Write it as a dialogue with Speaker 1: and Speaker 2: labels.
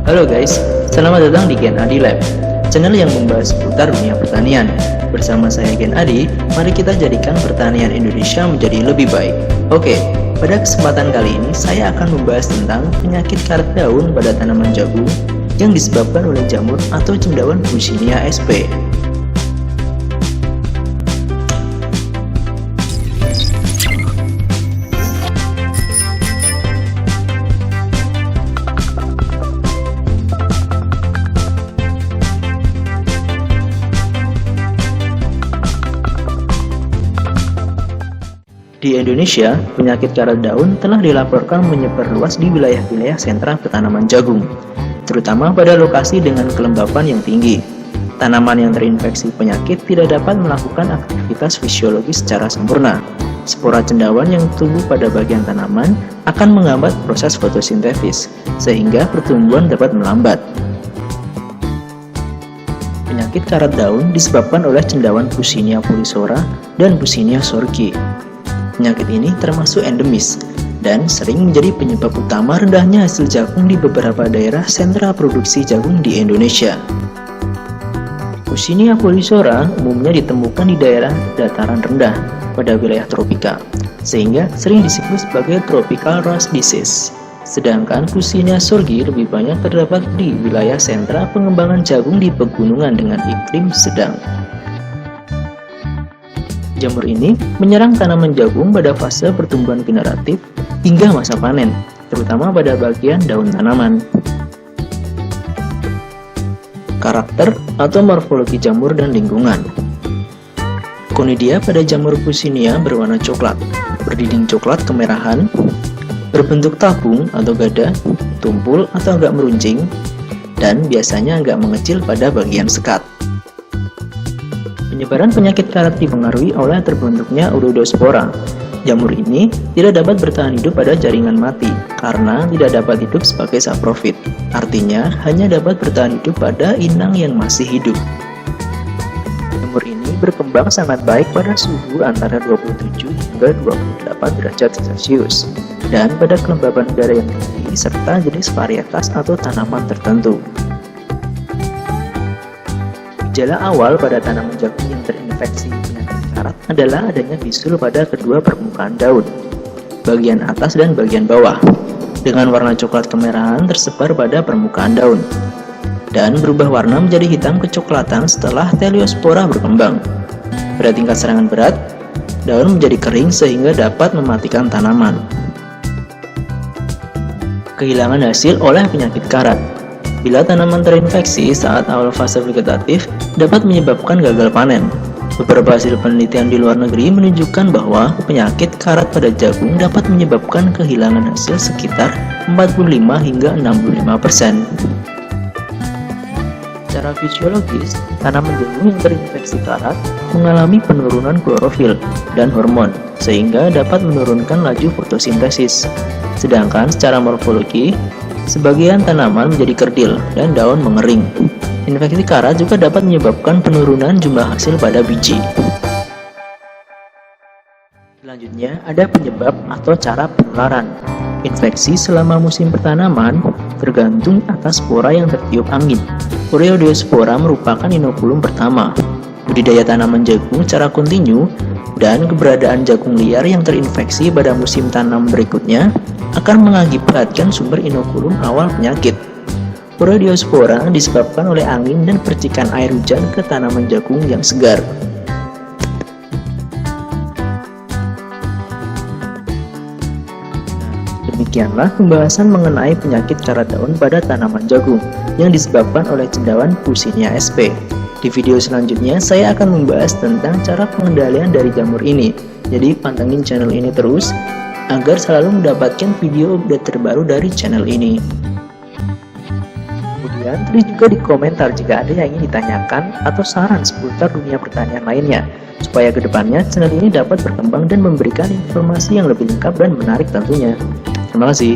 Speaker 1: Halo guys, selamat datang di Gen Adi Lab, channel yang membahas seputar dunia pertanian. Bersama saya Gen Adi, mari kita jadikan pertanian Indonesia menjadi lebih baik. Oke, pada kesempatan kali ini saya akan membahas tentang penyakit karet daun pada tanaman jagung yang disebabkan oleh jamur atau cendawan Puccinia sp. Di Indonesia, penyakit karet daun telah dilaporkan menyebar luas di wilayah-wilayah sentra petanaman jagung, terutama pada lokasi dengan kelembapan yang tinggi. Tanaman yang terinfeksi penyakit tidak dapat melakukan aktivitas fisiologis secara sempurna. Spora cendawan yang tumbuh pada bagian tanaman akan menghambat proses fotosintesis, sehingga pertumbuhan dapat melambat. Penyakit karet daun disebabkan oleh cendawan Puccinia polyzora dan Puccinia sorghii. Penyakit ini termasuk endemis dan sering menjadi penyebab utama rendahnya hasil jagung di beberapa daerah sentra produksi jagung di Indonesia. Puccinia polyzora umumnya ditemukan di daerah dataran rendah pada wilayah tropika, sehingga sering disebut sebagai tropical rust disease. Sedangkan Puccinia sorghii lebih banyak terdapat di wilayah sentra pengembangan jagung di pegunungan dengan iklim sedang. Jamur ini menyerang tanaman jagung pada fase pertumbuhan generatif hingga masa panen, terutama pada bagian daun tanaman. Karakter atau morfologi jamur dan lingkungan. Konidia pada jamur Puccinia berwarna coklat, berdinding coklat kemerahan, berbentuk tabung atau gada, tumpul atau agak meruncing, dan biasanya agak mengecil pada bagian sekat. Penyebaran penyakit karet dipengaruhi oleh terbentuknya uroidospora. Jamur ini tidak dapat bertahan hidup pada jaringan mati karena tidak dapat hidup sebagai saprofit. Artinya, hanya dapat bertahan hidup pada inang yang masih hidup. Jamur ini berkembang sangat baik pada suhu antara 27 hingga 28 derajat Celcius dan pada kelembaban udara yang tinggi serta jenis varietas atau tanaman tertentu. Gejala awal pada tanaman jagung yang terinfeksi penyakit karet adalah adanya bisul pada kedua permukaan daun, bagian atas dan bagian bawah, dengan warna coklat kemerahan tersebar pada permukaan daun, dan berubah warna menjadi hitam kecoklatan setelah teliospora berkembang. Pada tingkat serangan berat, daun menjadi kering sehingga dapat mematikan tanaman. Kehilangan hasil oleh penyakit karet. Bila tanaman terinfeksi saat awal fase vegetatif, dapat menyebabkan gagal panen. Beberapa hasil penelitian di luar negeri menunjukkan bahwa penyakit karet pada jagung dapat menyebabkan kehilangan hasil sekitar 45 hingga 65%. Secara fisiologis, tanaman jagung yang terinfeksi karet mengalami penurunan klorofil dan hormon, sehingga dapat menurunkan laju fotosintesis. Sedangkan secara morfologi, sebagian tanaman menjadi kerdil dan daun mengering. Infeksi karet juga dapat menyebabkan penurunan jumlah hasil pada biji. Selanjutnya ada penyebab atau cara penularan. Infeksi selama musim pertanaman tergantung atas spora yang tertiup angin. Uroidospora merupakan inokulum pertama. Budidaya tanaman jagung secara kontinu dan keberadaan jagung liar yang terinfeksi pada musim tanam berikutnya akan mengakibatkan sumber inokulum awal penyakit. Uroidospora disebabkan oleh angin dan percikan air hujan ke tanaman jagung yang segar. Demikianlah pembahasan mengenai penyakit karet daun pada tanaman jagung yang disebabkan oleh cendawan Puccinia sp. Di video selanjutnya saya akan membahas tentang cara pengendalian dari jamur ini. Jadi pantengin channel ini terus agar selalu mendapatkan video update terbaru dari channel ini. Kemudian tulis juga di komentar jika ada yang ingin ditanyakan atau saran seputar dunia pertanian lainnya, supaya kedepannya channel ini dapat berkembang dan memberikan informasi yang lebih lengkap dan menarik tentunya. Terima kasih.